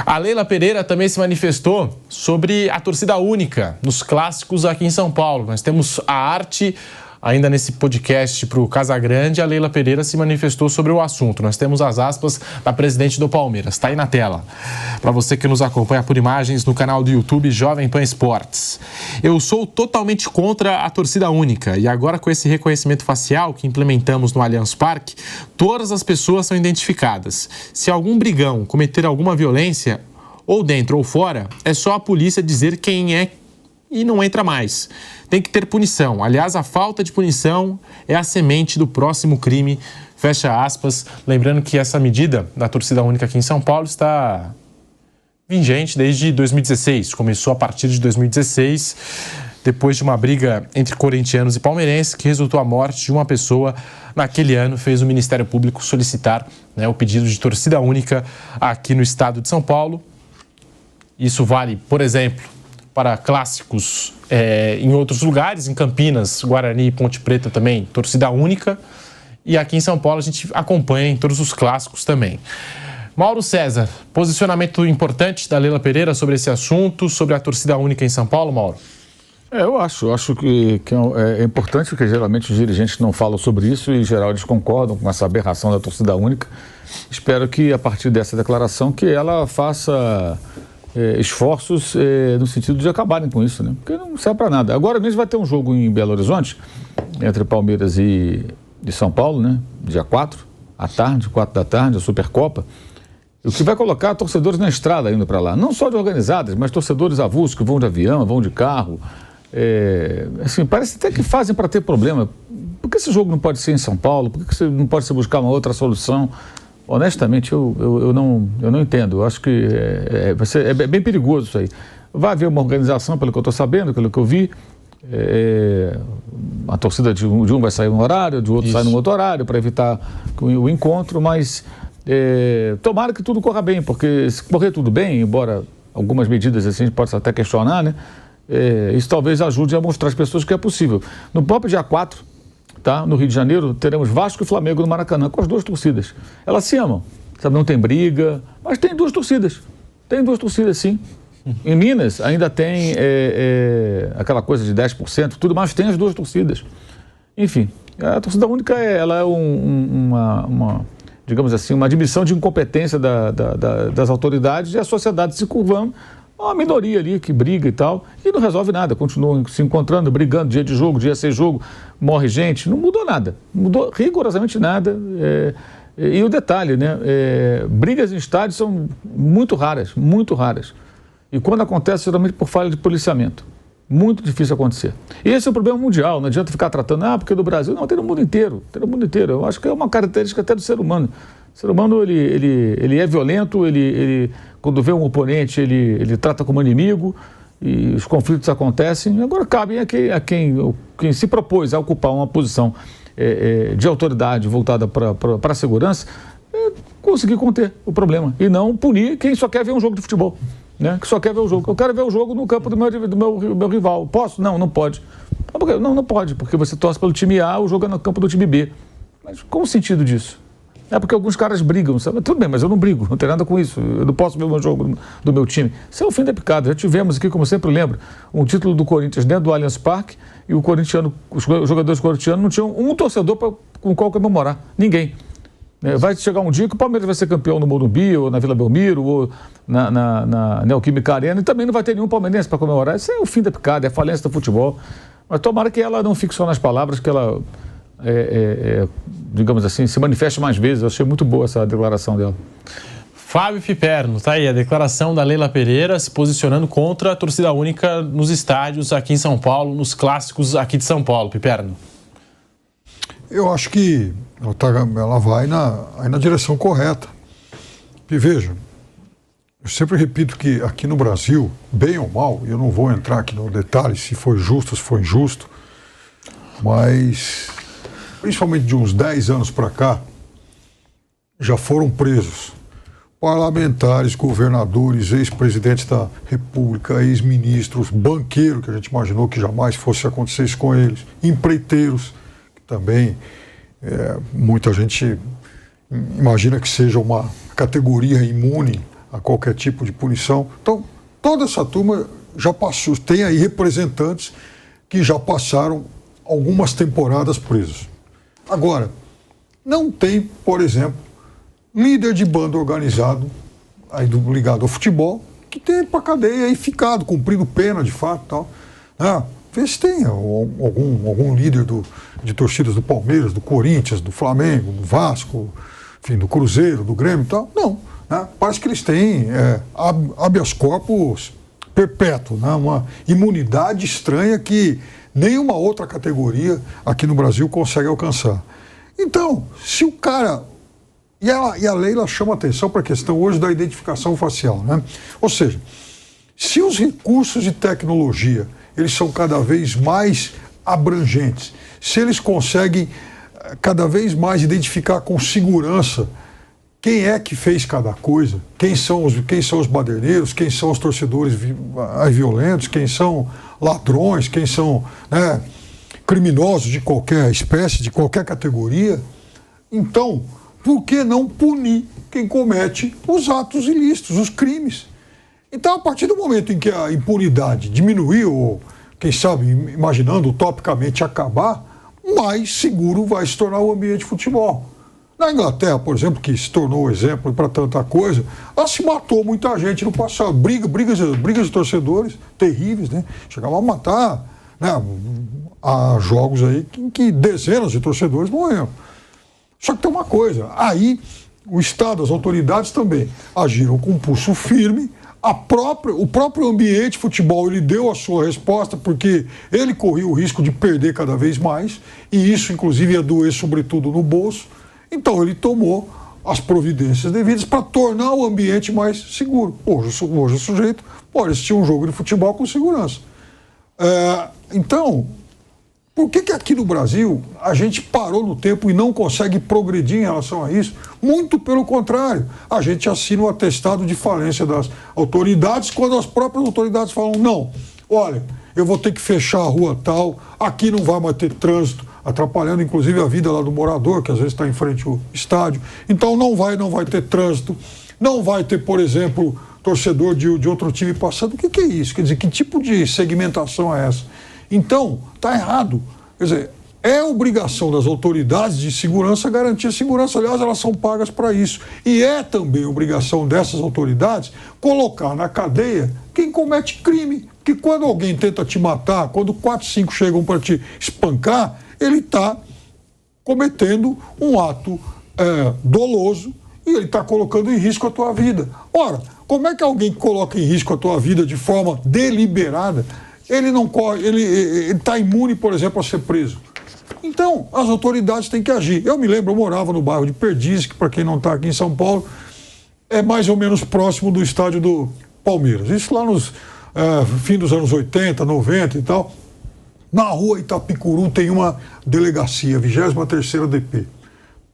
A Leila Pereira também se manifestou sobre a torcida única nos clássicos aqui em São Paulo. Nós temos a arte, ainda nesse podcast para o Casagrande, a Leila Pereira se manifestou sobre o assunto. Nós temos as aspas da presidente do Palmeiras. Está aí na tela. Para você que nos acompanha por imagens no canal do YouTube Jovem Pan Esportes. Eu sou totalmente contra a torcida única. E agora, com esse reconhecimento facial que implementamos no Allianz Parque, todas as pessoas são identificadas. Se algum brigão cometer alguma violência, ou dentro ou fora, é só a polícia dizer quem é e não entra mais. Tem que ter punição. Aliás, a falta de punição é a semente do próximo crime. Fecha aspas. Lembrando que essa medida da torcida única aqui em São Paulo está vigente desde 2016. Começou a partir de 2016, depois de uma briga entre corintianos e palmeirenses, que resultou a morte de uma pessoa. Naquele ano, fez o Ministério Público solicitar, o pedido de torcida única aqui no estado de São Paulo. Isso vale, por exemplo, para clássicos em outros lugares, em Campinas, Guarani e Ponte Preta também, torcida única. E aqui em São Paulo a gente acompanha em todos os clássicos também. Mauro César, posicionamento importante da Leila Pereira sobre esse assunto, sobre a torcida única em São Paulo, Mauro? Eu acho que é importante, porque geralmente os dirigentes não falam sobre isso e, em geral, eles concordam com essa aberração da torcida única. Espero que, a partir dessa declaração, que ela faça esforços no sentido de acabarem com isso, porque não serve para nada. Agora mesmo vai ter um jogo em Belo Horizonte, entre Palmeiras e São Paulo, dia 4 da tarde, a Supercopa, o que vai colocar torcedores na estrada indo para lá, não só de organizadas, mas torcedores avulsos que vão de avião, vão de carro, parece até que fazem para ter problema. Por que esse jogo não pode ser em São Paulo? Por que não pode se buscar uma outra solução? Honestamente, eu não entendo. Eu acho que é bem perigoso isso aí. Vai haver uma organização, pelo que eu estou sabendo, pelo que eu vi. A torcida de um vai sair num horário, de outro sai num outro horário, para evitar o encontro, mas tomara que tudo corra bem, porque se correr tudo bem, embora algumas medidas assim a gente possa até questionar, isso talvez ajude a mostrar às pessoas que é possível. No próprio dia 4, no Rio de Janeiro, teremos Vasco e Flamengo no Maracanã, com as duas torcidas. Elas se amam, não tem briga, mas tem duas torcidas. Tem duas torcidas, sim. Em Minas ainda tem aquela coisa de 10%, tudo, mas tem as duas torcidas. Enfim, a torcida única ela é digamos assim, uma admissão de incompetência das autoridades e a sociedade se curvando. Uma minoria ali que briga e tal, e não resolve nada, continuam se encontrando, brigando, dia de jogo, dia sem jogo, morre gente, não mudou nada, não mudou rigorosamente nada. E o detalhe, brigas em estádios são muito raras, e quando acontece, geralmente por falha de policiamento, muito difícil acontecer. E esse é o problema mundial, não adianta ficar tratando, porque do Brasil, não, tem no mundo inteiro, eu acho que é uma característica até do ser humano. O ser humano, ele é violento, ele quando vê um oponente, ele trata como inimigo, e os conflitos acontecem. Agora, cabe a quem se propôs a ocupar uma posição de autoridade voltada para a segurança, conseguir conter o problema, e não punir quem só quer ver um jogo de futebol, que só quer ver o jogo. Eu quero ver o jogo no campo do meu rival. Posso? Não pode. Não pode, porque você torce pelo time A, o jogo é no campo do time B. Mas qual o sentido disso? É porque alguns caras brigam, sabe? Tudo bem, mas eu não brigo, não tem nada com isso. Eu não posso ver o jogo do meu time. Isso é o fim da picada. Já tivemos aqui, como sempre lembro, um título do Corinthians dentro do Allianz Parque, e os jogadores corintianos não tinham um torcedor com o qual comemorar. Ninguém. Vai chegar um dia que o Palmeiras vai ser campeão no Morumbi, ou na Vila Belmiro, ou na Neoquímica Arena, e também não vai ter nenhum palmeirense para comemorar. Isso é o fim da picada, é a falência do futebol. Mas tomara que ela não fique só nas palavras, que ela digamos assim, se manifeste mais vezes. Eu achei muito boa essa declaração dela. Fábio Piperno, tá aí a declaração da Leila Pereira se posicionando contra a torcida única nos estádios aqui em São Paulo, nos clássicos aqui de São Paulo. Piperno. Eu acho que ela vai na direção correta. E veja, eu sempre repito que aqui no Brasil, bem ou mal, e eu não vou entrar aqui no detalhe se foi justo ou se foi injusto, mas principalmente de uns 10 anos para cá, já foram presos parlamentares, governadores, ex-presidentes da República, ex-ministros, banqueiros, que a gente imaginou que jamais fosse acontecer isso com eles, empreiteiros, que também muita gente imagina que seja uma categoria imune a qualquer tipo de punição. Então, toda essa turma já passou, tem aí representantes que já passaram algumas temporadas presos. Agora, não tem, por exemplo, líder de banda organizado aí ligado ao futebol que tem para cadeia e ficado, cumprindo pena de fato e tal. Vê se tem algum líder de torcidas do Palmeiras, do Corinthians, do Flamengo, do Vasco, enfim, do Cruzeiro, do Grêmio e tal. Não. Parece que eles têm habeas corpus perpétuo, uma imunidade estranha que nenhuma outra categoria aqui no Brasil consegue alcançar. Então, se o cara... E a lei ela chama atenção para a questão hoje da identificação facial, né? Ou seja, se os recursos de tecnologia eles são cada vez mais abrangentes, se eles conseguem cada vez mais identificar com segurança quem é que fez cada coisa, quem são os baderneiros, quem são os torcedores violentos, quem são ladrões, quem são criminosos de qualquer espécie, de qualquer categoria, então, por que não punir quem comete os atos ilícitos, os crimes? Então, a partir do momento em que a impunidade diminuir, ou, quem sabe, imaginando utopicamente acabar, mais seguro vai se tornar o ambiente de futebol. Na Inglaterra, por exemplo, que se tornou exemplo para tanta coisa, ela se matou muita gente no passado. Brigas de torcedores terríveis, né? Chegavam a matar, né? Há jogos aí em que dezenas de torcedores morreram. Só que tem uma coisa, aí o Estado, as autoridades também agiram com pulso firme, o próprio ambiente de futebol ele deu a sua resposta porque ele corria o risco de perder cada vez mais e isso inclusive ia doer sobretudo no bolso. Então ele tomou as providências devidas para tornar o ambiente mais seguro. Hoje o sujeito pode assistir um jogo de futebol com segurança. Então, por que aqui no Brasil a gente parou no tempo e não consegue progredir em relação a isso? Muito pelo contrário, a gente assina o atestado de falência das autoridades quando as próprias autoridades falam, não, olha, eu vou ter que fechar a rua tal, aqui não vai mais ter trânsito, atrapalhando inclusive a vida lá do morador, que às vezes está em frente ao estádio. Então não vai ter trânsito, não vai ter, por exemplo, torcedor de outro time passando. O que é isso? Quer dizer, que tipo de segmentação é essa? Então, está errado. Quer dizer, é obrigação das autoridades de segurança garantir a segurança. Aliás, elas são pagas para isso. E é também obrigação dessas autoridades colocar na cadeia quem comete crime. Porque quando alguém tenta te matar, quando 4, 5 chegam para te espancar, ele está cometendo um ato doloso e ele está colocando em risco a tua vida. Ora, como é que alguém coloca em risco a tua vida de forma deliberada, ele não corre, ele está imune, por exemplo, a ser preso? Então, as autoridades têm que agir. Eu me lembro, eu morava no bairro de Perdizes, que para quem não está aqui em São Paulo, é mais ou menos próximo do estádio do Palmeiras. Isso lá nos fim dos anos 80, 90 e tal. Na rua Itapicuru tem uma delegacia, 23ª DP.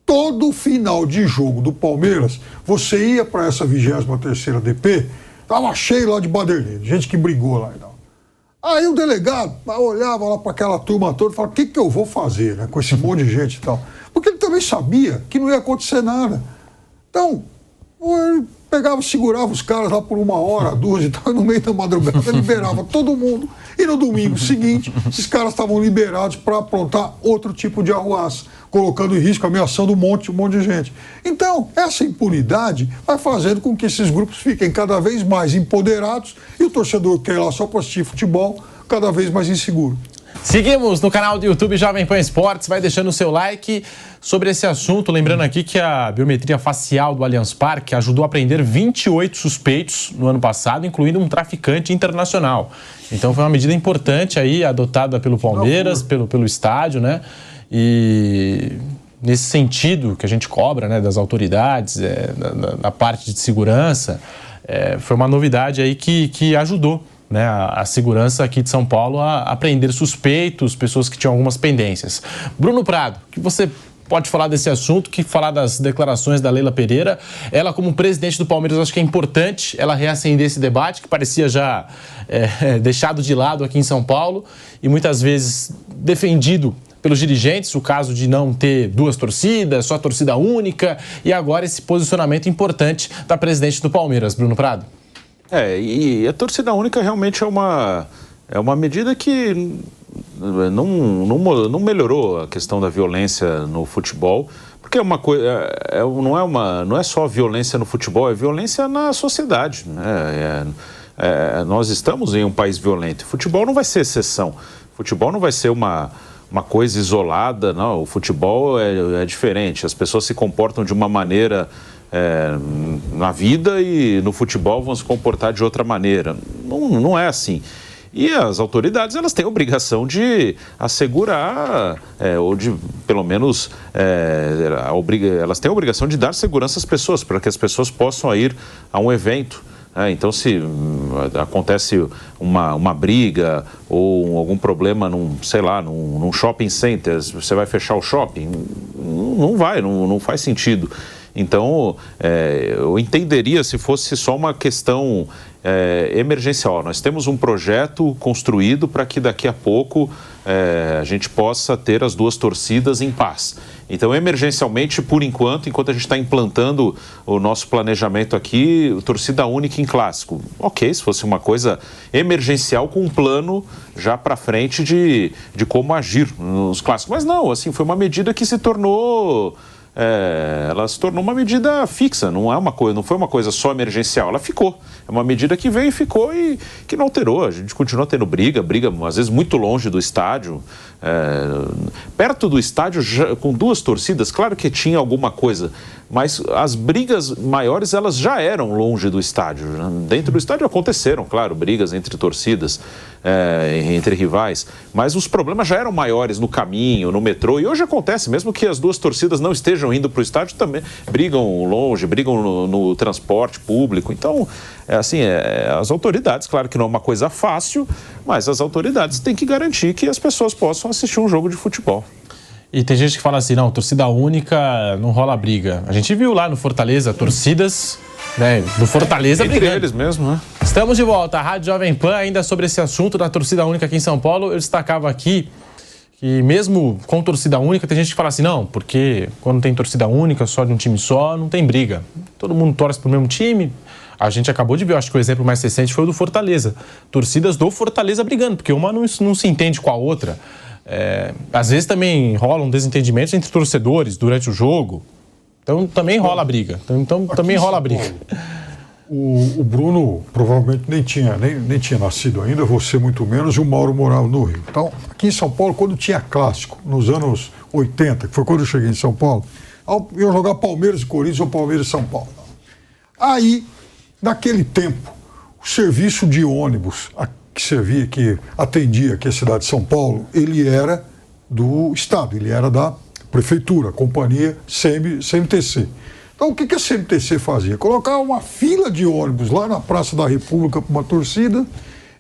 Todo final de jogo do Palmeiras, você ia para essa 23ª DP, estava cheio lá de baderneiro, gente que brigou lá e tal. Aí o delegado olhava lá para aquela turma toda e falava, o que eu vou fazer, né, com esse monte de gente e tal? Porque ele também sabia que não ia acontecer nada. Então, ele pegava, segurava os caras lá por 1 hora, 2 e tal, e no meio da madrugada liberava todo mundo. E no domingo seguinte, esses caras estavam liberados para aprontar outro tipo de arruaça, colocando em risco, ameaçando um monte de gente. Então, essa impunidade vai fazendo com que esses grupos fiquem cada vez mais empoderados e o torcedor que quer ir lá só para assistir futebol, cada vez mais inseguro. Seguimos no canal do YouTube Jovem Pan Esportes, vai deixando o seu like sobre esse assunto, lembrando aqui que a biometria facial do Allianz Parque ajudou a prender 28 suspeitos no ano passado, incluindo um traficante internacional. Então foi uma medida importante aí, adotada pelo Palmeiras, pelo estádio, né? E nesse sentido que a gente cobra, né, das autoridades, da parte de segurança, foi uma novidade aí que ajudou, né, a segurança aqui de São Paulo a prender suspeitos, pessoas que tinham algumas pendências. Bruno Prado, que você pode falar desse assunto, que falar das declarações da Leila Pereira? Ela, como presidente do Palmeiras, acho que é importante ela reacender esse debate, que parecia já deixado de lado aqui em São Paulo e muitas vezes defendido pelos dirigentes, o caso de não ter duas torcidas, só torcida única, e agora esse posicionamento importante da presidente do Palmeiras, Bruno Prado. E a torcida única realmente é uma medida que não melhorou a questão da violência no futebol, porque é uma coisa, não é só violência no futebol, é violência na sociedade, né? Nós estamos em um país violento. O futebol não vai ser exceção. O futebol não vai ser uma coisa isolada, não. O futebol é diferente. As pessoas se comportam de uma maneira na vida e no futebol vão se comportar de outra maneira. Não é assim. E as autoridades, elas têm a obrigação de assegurar, ou de, pelo menos, elas têm a obrigação de dar segurança às pessoas, para que as pessoas possam ir a um evento. Então, se acontece uma briga ou algum problema num shopping center, você vai fechar o shopping? Não faz sentido. Então, eu entenderia se fosse só uma questão emergencial. Nós temos um projeto construído para que daqui a pouco a gente possa ter as duas torcidas em paz. Então, emergencialmente, por enquanto a gente está implantando o nosso planejamento aqui, torcida única em clássico. Ok, se fosse uma coisa emergencial com um plano já para frente de como agir nos clássicos. Mas não, assim, foi uma medida que se tornou... ela se tornou uma medida fixa, não foi uma coisa só emergencial, ela ficou. É uma medida que veio e ficou e que não alterou. A gente continua tendo briga às vezes muito longe do estádio. Perto do estádio, com duas torcidas, claro que tinha alguma coisa, mas as brigas maiores, elas já eram longe do estádio. Dentro do estádio aconteceram, claro, brigas entre torcidas, entre rivais, mas os problemas já eram maiores no caminho, no metrô, e hoje acontece, mesmo que as duas torcidas não estejam indo para o estádio, também brigam longe, brigam no transporte público. Então, as autoridades, claro que não é uma coisa fácil, mas as autoridades têm que garantir que as pessoas possam assistir um jogo de futebol. E tem gente que fala assim, não, torcida única, não rola briga. A gente viu lá no Fortaleza, torcidas, né, do Fortaleza entre brigando. Eles mesmo, né? Estamos de volta, a Rádio Jovem Pan, ainda sobre esse assunto da torcida única aqui em São Paulo. Eu destacava aqui que mesmo com torcida única, tem gente que fala assim, não, porque quando tem torcida única, só de um time só, não tem briga. Todo mundo torce pro mesmo time. A gente acabou de ver, acho que o exemplo mais recente foi o do Fortaleza. Torcidas do Fortaleza brigando, porque uma não se entende com a outra. Às vezes também rolam desentendimentos entre torcedores durante o jogo. Então também rola briga. Então também rola briga. O Bruno provavelmente nem tinha nascido ainda, você muito menos, e o Mauro morava no Rio. Então, aqui em São Paulo, quando tinha clássico, nos anos 80, que foi quando eu cheguei em São Paulo, eu jogar Palmeiras e Corinthians ou Palmeiras e São Paulo. Aí, naquele tempo, o serviço de ônibus que atendia aqui a cidade de São Paulo, ele era do Estado, ele era da Prefeitura, a companhia CMTC. Então, o que a CMTC fazia? Colocava uma fila de ônibus lá na Praça da República para uma torcida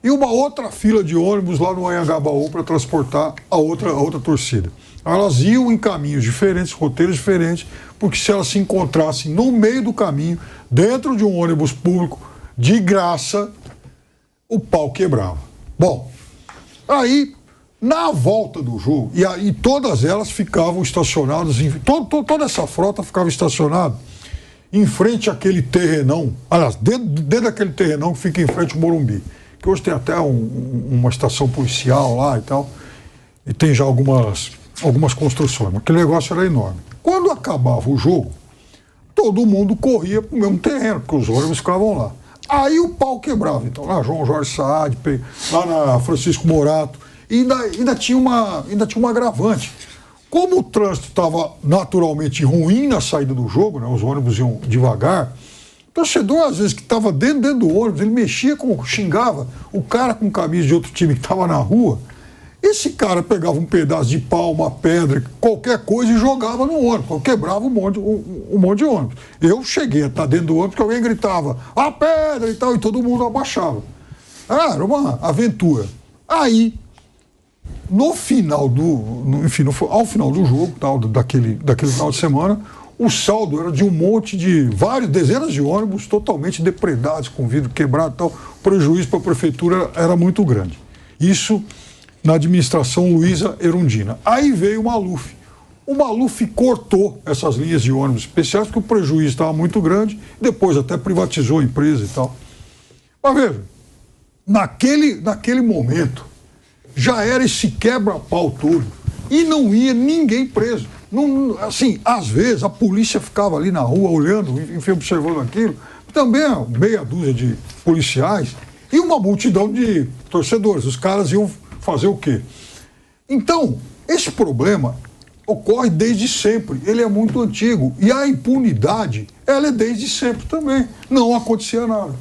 e uma outra fila de ônibus lá no Anhangabaú para transportar a outra torcida. Elas iam em caminhos diferentes, roteiros diferentes, porque se elas se encontrassem no meio do caminho, dentro de um ônibus público, de graça, o pau quebrava. Bom, aí, na volta do jogo, e aí todas elas ficavam estacionadas, toda essa frota ficava estacionada em frente àquele terrenão, aliás, dentro daquele terrenão que fica em frente ao Morumbi, que hoje tem até uma estação policial lá e tal, e tem já algumas construções, mas aquele negócio era enorme. Quando acabava o jogo, todo mundo corria para o mesmo terreno, porque os ônibus ficavam lá. Aí o pau quebrava. Então, lá João Jorge Saad, lá na Francisco Morato, e ainda tinha uma agravante. Como o trânsito estava naturalmente ruim na saída do jogo, né, os ônibus iam devagar, o torcedor, às vezes, que estava dentro do ônibus, ele xingava o cara com camisa de outro time que estava na rua. Esse cara pegava um pedaço de pau, uma pedra, qualquer coisa e jogava no ônibus, quebrava um monte de ônibus. Eu cheguei a estar dentro do ônibus, que alguém gritava, a pedra e tal, e todo mundo abaixava. Era uma aventura. Aí, ao final do jogo, tal, daquele final de semana, o saldo era de várias dezenas de ônibus totalmente depredados, com vidro quebrado e tal. O prejuízo para a prefeitura era muito grande. Isso na administração Luiza Erundina. Aí veio o Maluf. O Maluf cortou essas linhas de ônibus especiais porque o prejuízo estava muito grande, depois até privatizou a empresa e tal. Mas veja, naquele momento, já era esse quebra-pau todo e não ia ninguém preso. Não, assim, às vezes a polícia ficava ali na rua olhando, enfim, observando aquilo, também meia dúzia de policiais e uma multidão de torcedores. Os caras iam fazer o quê? Então, esse problema ocorre desde sempre, ele é muito antigo e a impunidade, ela é desde sempre também, não acontecia nada.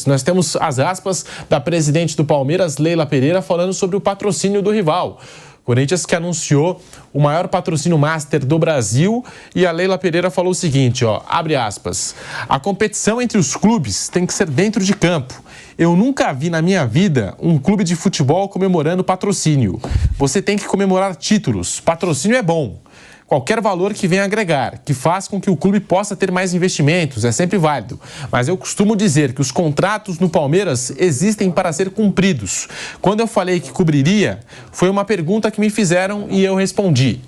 Nós temos as aspas da presidente do Palmeiras, Leila Pereira, falando sobre o patrocínio do rival. Corinthians que anunciou o maior patrocínio master do Brasil e a Leila Pereira falou o seguinte, ó, abre aspas, a competição entre os clubes tem que ser dentro de campo. Eu nunca vi na minha vida um clube de futebol comemorando patrocínio. Você tem que comemorar títulos, patrocínio é bom. Qualquer valor que venha agregar, que faça com que o clube possa ter mais investimentos, é sempre válido. Mas eu costumo dizer que os contratos no Palmeiras existem para ser cumpridos. Quando eu falei que cobriria, foi uma pergunta que me fizeram e eu respondi.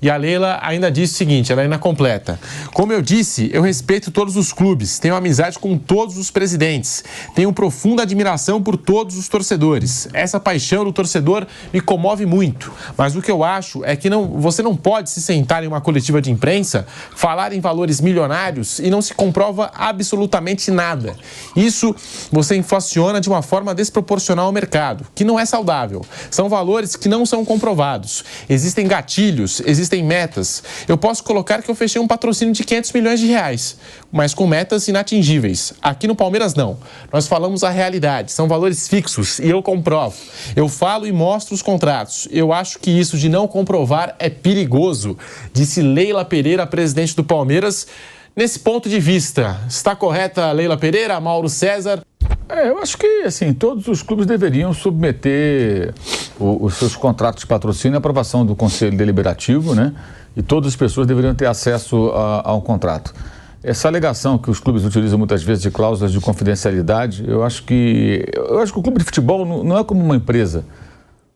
E a Leila ainda disse o seguinte, ela ainda completa. Como eu disse, eu respeito todos os clubes, tenho amizade com todos os presidentes, tenho profunda admiração por todos os torcedores. Essa paixão do torcedor me comove muito, mas o que eu acho é que você não pode se sentar em uma coletiva de imprensa, falar em valores milionários e não se comprova absolutamente nada. Isso você inflaciona de uma forma desproporcional ao mercado, que não é saudável. São valores que não são comprovados. Existem gatilhos, existem metas. Eu posso colocar que eu fechei um patrocínio de 500 milhões de reais, mas com metas inatingíveis. Aqui no Palmeiras não. Nós falamos a realidade, são valores fixos e eu comprovo. Eu falo e mostro os contratos. Eu acho que isso de não comprovar é perigoso, disse Leila Pereira, presidente do Palmeiras. Nesse ponto de vista, está correta Leila Pereira, Mauro César? Eu acho que, assim, todos os clubes deveriam submeter os seus contratos de patrocínio à aprovação do Conselho Deliberativo, né? E todas as pessoas deveriam ter acesso a um contrato. Essa alegação que os clubes utilizam muitas vezes de cláusulas de confidencialidade, eu acho que o clube de futebol não é como uma empresa.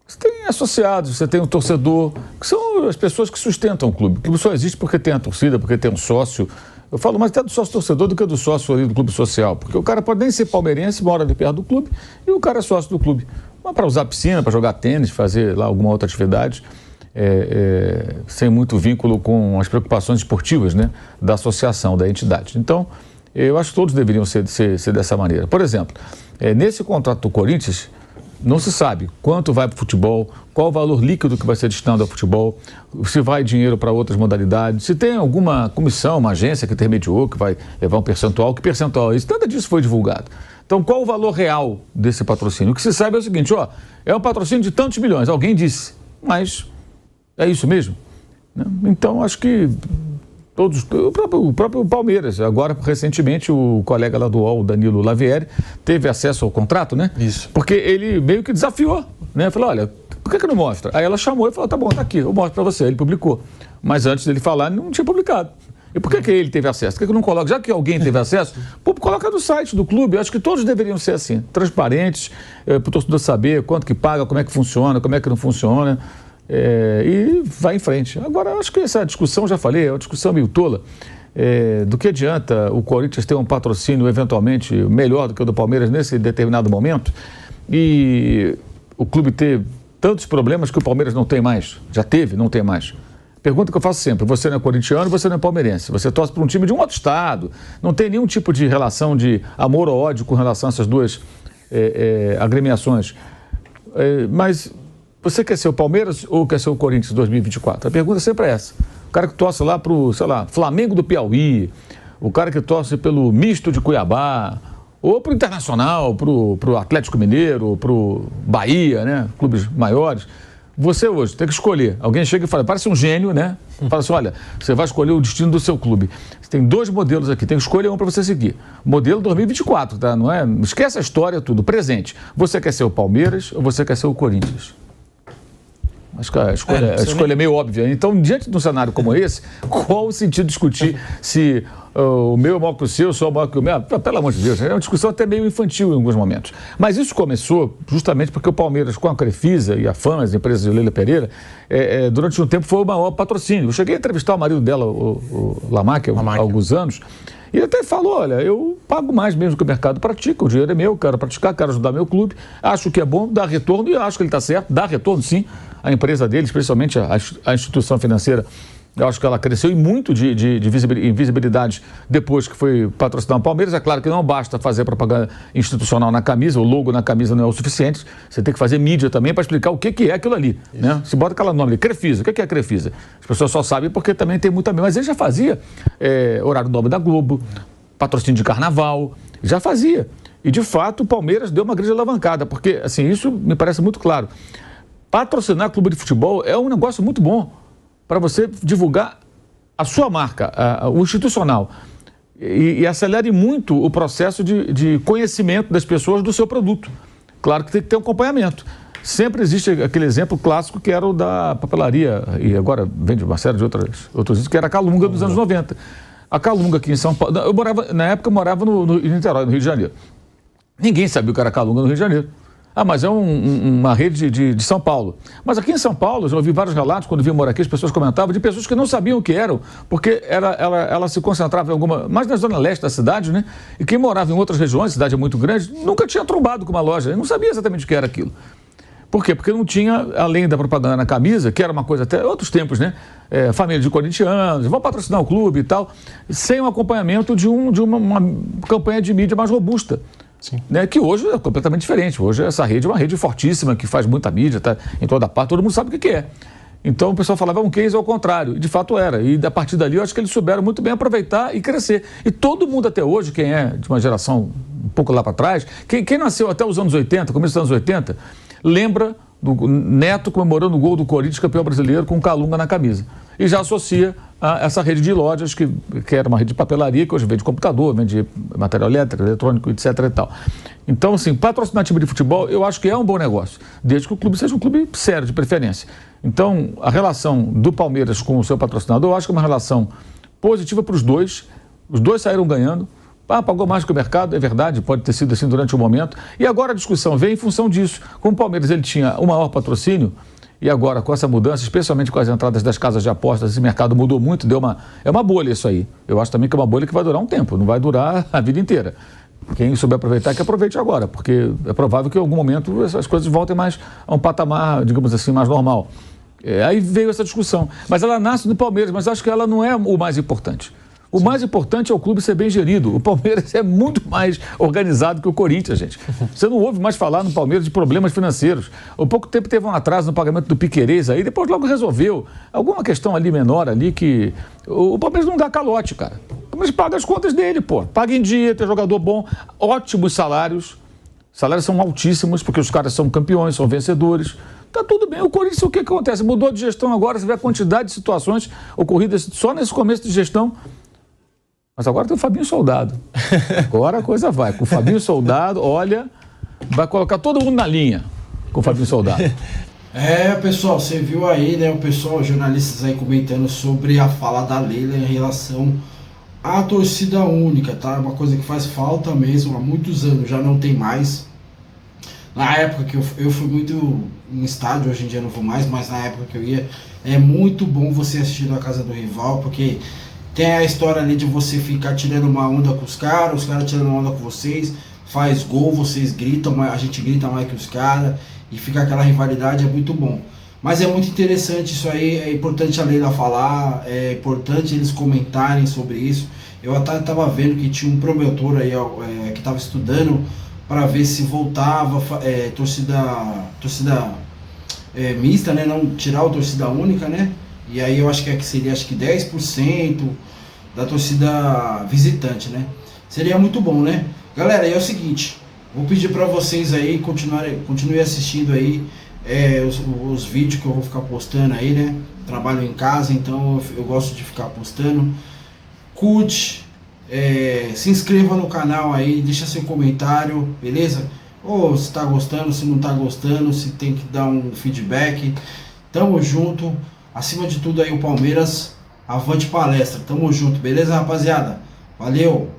Você tem associados, você tem um torcedor, que são as pessoas que sustentam o clube. O clube só existe porque tem a torcida, porque tem um sócio. Eu falo mais até do sócio torcedor do que do sócio ali do clube social, porque o cara pode nem ser palmeirense, mora ali perto do clube, e o cara é sócio do clube. Mas para usar piscina, para jogar tênis, fazer lá alguma outra atividade, sem muito vínculo com as preocupações esportivas, né, da associação, da entidade. Então, eu acho que todos deveriam ser dessa maneira. Por exemplo, nesse contrato do Corinthians, não se sabe quanto vai para o futebol, qual o valor líquido que vai ser destinado ao futebol, se vai dinheiro para outras modalidades, se tem alguma comissão, uma agência que intermediou, que vai levar um percentual, que percentual é isso? Nada disso foi divulgado. Então, qual o valor real desse patrocínio? O que se sabe é o seguinte, é um patrocínio de tantos milhões, alguém disse, mas é isso mesmo? Então, acho que o próprio Palmeiras, agora recentemente o colega lá do UOL, Danilo Lavieri, teve acesso ao contrato, né? Isso. Porque ele meio que desafiou, né? Falou, olha, por que não mostra? Aí ela chamou e falou, tá bom, tá aqui, eu mostro pra você. Ele publicou. Mas antes dele falar, não tinha publicado. E por que ele teve acesso? Por que não coloca? Já que alguém teve acesso, coloca no site do clube. Eu acho que todos deveriam ser assim, transparentes, para o torcedor saber quanto que paga, como é que funciona, como é que não funciona. E vai em frente. Agora, acho que essa discussão, já falei, é uma discussão meio tola. Do que adianta o Corinthians ter um patrocínio eventualmente melhor do que o do Palmeiras nesse determinado momento e o clube ter tantos problemas que o Palmeiras não tem mais? Já teve, não tem mais. Pergunta que eu faço sempre, você não é corintiano, você não é palmeirense, você torce para um time de um outro estado, não tem nenhum tipo de relação de amor ou ódio com relação a essas duas agremiações. Mas você quer ser o Palmeiras ou quer ser o Corinthians em 2024? A pergunta sempre é essa. O cara que torce lá para o, Flamengo do Piauí, o cara que torce pelo Misto de Cuiabá, ou para o Internacional, para o Atlético Mineiro, para o Bahia, né? Clubes maiores. Você hoje tem que escolher. Alguém chega e fala, parece um gênio, né? Fala assim, olha, você vai escolher o destino do seu clube. Você tem 2 modelos aqui, tem que escolher um para você seguir. Modelo 2024, tá? Não esquece a história, tudo. Presente. Você quer ser o Palmeiras ou você quer ser o Corinthians? Acho que a escolha é meio óbvia. Então, diante de um cenário como esse, qual o sentido de discutir se o meu é maior que o seu, o seu é maior que o meu? Pelo amor de Deus, é uma discussão até meio infantil em alguns momentos. Mas isso começou justamente porque o Palmeiras, com a Crefisa e a FAM, as empresas de Leila Pereira, durante um tempo foi o maior patrocínio. Eu cheguei a entrevistar o marido dela, o Lamáquia, há alguns anos, e ele até falou, olha, eu pago mais mesmo que o mercado pratica, o dinheiro é meu, quero praticar, quero ajudar meu clube, acho que é bom, dá retorno, e acho que ele está certo, dá retorno sim, a empresa dele, especialmente a instituição financeira, eu acho que ela cresceu muito de visibilidade depois que foi patrocinar o Palmeiras. É claro que não basta fazer propaganda institucional na camisa, o logo na camisa não é o suficiente, você tem que fazer mídia também para explicar o que é aquilo ali. Né? Se bota aquele nome ali, Crefisa, o que é Crefisa? As pessoas só sabem porque também tem muita... Mas ele já fazia horário nobre da Globo, patrocínio de carnaval, já fazia. E de fato o Palmeiras deu uma grande alavancada, porque assim, isso me parece muito claro. Patrocinar clube de futebol é um negócio muito bom para você divulgar a sua marca, o institucional, e acelere muito o processo de conhecimento das pessoas do seu produto. Claro que tem que ter um acompanhamento. Sempre existe aquele exemplo clássico que era o da papelaria, e agora vem de uma série de outros que era a Calunga dos anos 90. A Calunga aqui em São Paulo, na época eu morava no Niterói, no Rio de Janeiro. Ninguém sabia o que era a Calunga no Rio de Janeiro. Mas é uma rede de São Paulo. Mas aqui em São Paulo, eu já ouvi vários relatos, quando vim morar aqui, as pessoas comentavam, de pessoas que não sabiam o que eram, porque ela se concentrava mais na zona leste da cidade, né? E quem morava em outras regiões, a cidade é muito grande, nunca tinha trombado com uma loja, não sabia exatamente o que era aquilo. Por quê? Porque não tinha, além da propaganda na camisa, que era uma coisa até outros tempos, né? Família de corintianos, vão patrocinar o clube e tal, sem o acompanhamento de uma campanha de mídia mais robusta. Sim. Né, que hoje é completamente diferente. Hoje essa rede é uma rede fortíssima, que faz muita mídia, tá em toda parte, todo mundo sabe o que é. Então o pessoal falava um case ao contrário, e de fato era. E a partir dali eu acho que eles souberam muito bem aproveitar e crescer. E todo mundo até hoje, quem é de uma geração um pouco lá para trás, quem nasceu até os anos 80, começo dos anos 80, lembra do Neto comemorando o gol do Corinthians campeão brasileiro com Calunga na camisa. E já associa a essa rede de lojas, que era uma rede de papelaria, que hoje vende computador, vende material elétrico, eletrônico, etc. e tal. Então, assim, patrocinar time de futebol, eu acho que é um bom negócio, desde que o clube seja um clube sério, de preferência. Então, a relação do Palmeiras com o seu patrocinador, eu acho que é uma relação positiva para os dois saíram ganhando. Pagou mais que o mercado, é verdade, pode ter sido assim durante um momento. E agora a discussão vem em função disso. Como o Palmeiras ele tinha o maior patrocínio, e agora com essa mudança, especialmente com as entradas das casas de apostas, esse mercado mudou muito, é uma bolha isso aí. Eu acho também que é uma bolha que vai durar um tempo, não vai durar a vida inteira. Quem souber aproveitar, que aproveite agora, porque é provável que em algum momento essas coisas voltem mais a um patamar, digamos assim, mais normal. Aí veio essa discussão. Mas ela nasce no Palmeiras, mas acho que ela não é o mais importante. O mais importante é o clube ser bem gerido. O Palmeiras é muito mais organizado que o Corinthians, gente. Você não ouve mais falar no Palmeiras de problemas financeiros. Há pouco tempo teve um atraso no pagamento do Piquerez aí, depois logo resolveu. Alguma questão ali menor ali que... O Palmeiras não dá calote, cara. O Palmeiras paga as contas dele, pô. Paga em dia, tem jogador bom, ótimos salários. Os salários são altíssimos, porque os caras são campeões, são vencedores. Tá tudo bem. O Corinthians, o que acontece? Mudou de gestão agora, você vê a quantidade de situações ocorridas só nesse começo de gestão. Mas agora tem o Fabinho Soldado. Agora a coisa vai. Com o Fabinho Soldado, olha, vai colocar todo mundo na linha com o Fabinho Soldado. Pessoal, você viu aí, né, o pessoal, jornalistas aí comentando sobre a fala da Leila em relação à torcida única, tá? Uma coisa que faz falta mesmo há muitos anos, já não tem mais. Na época que eu fui muito em estádio, hoje em dia não vou mais, mas na época que eu ia, é muito bom você assistir na casa do rival, porque... tem a história ali de você ficar tirando uma onda com os caras tirando uma onda com vocês, faz gol, vocês gritam, a gente grita mais que os caras, e fica aquela rivalidade, é muito bom. Mas é muito interessante isso aí, é importante a Leila falar, é importante eles comentarem sobre isso. Eu até estava vendo que tinha um promotor aí que estava estudando para ver se voltava torcida mista, né? Não tirar a torcida única, né? E aí eu acho que seria 10% da torcida visitante, né? Seria muito bom, né? Galera, é o seguinte, vou pedir para vocês aí continuem assistindo aí os vídeos que eu vou ficar postando aí, né? Trabalho em casa, então eu gosto de ficar postando. Curte, se inscreva no canal aí, deixa seu comentário, beleza? Ou se tá gostando, se não tá gostando, se tem que dar um feedback. Tamo junto. Acima de tudo aí o Palmeiras, avante palestra. Tamo junto, beleza, rapaziada? Valeu!